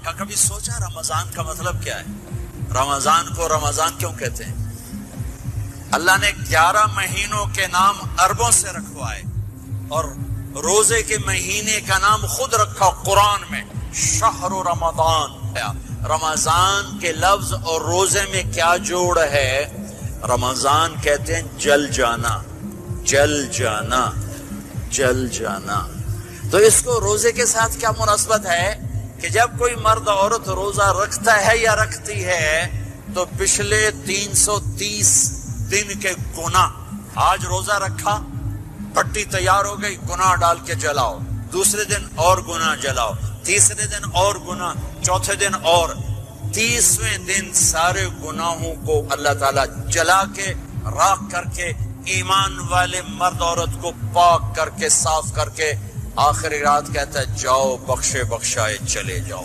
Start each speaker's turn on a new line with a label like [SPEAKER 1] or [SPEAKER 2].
[SPEAKER 1] کیا کبھی سوچا رمضان کا مطلب کیا ہے؟ رمضان کو رمضان کیوں کہتے ہیں؟ اللہ نے 11 مہینوں کے نام عربوں سے رکھوائے اور روزے کے مہینے کا نام خود رکھا قرآن میں، شہر رمضان۔ رمضان کے لفظ اور روزے میں کیا جوڑ ہے؟ رمضان کہتے ہیں جل جانا، جل جانا، جل جانا۔ تو اس کو روزے کے ساتھ کیا مناسبت ہے کہ جب کوئی مرد عورت روزہ رکھتا ہے یا رکھتی ہے تو پچھلے 330 دن کے گناہ، آج روزہ رکھا، پٹی تیار ہو گئی، گناہ ڈال کے جلاؤ، دوسرے دن اور گناہ جلاؤ، تیسرے دن اور گناہ، چوتھے دن اور، 30ویں دن سارے گناہوں کو اللہ تعالیٰ جلا کے راکھ کر کے ایمان والے مرد عورت کو پاک کر کے صاف کر کے آخری رات کہتا ہے جاؤ بخشے بخشائے چلے جاؤ۔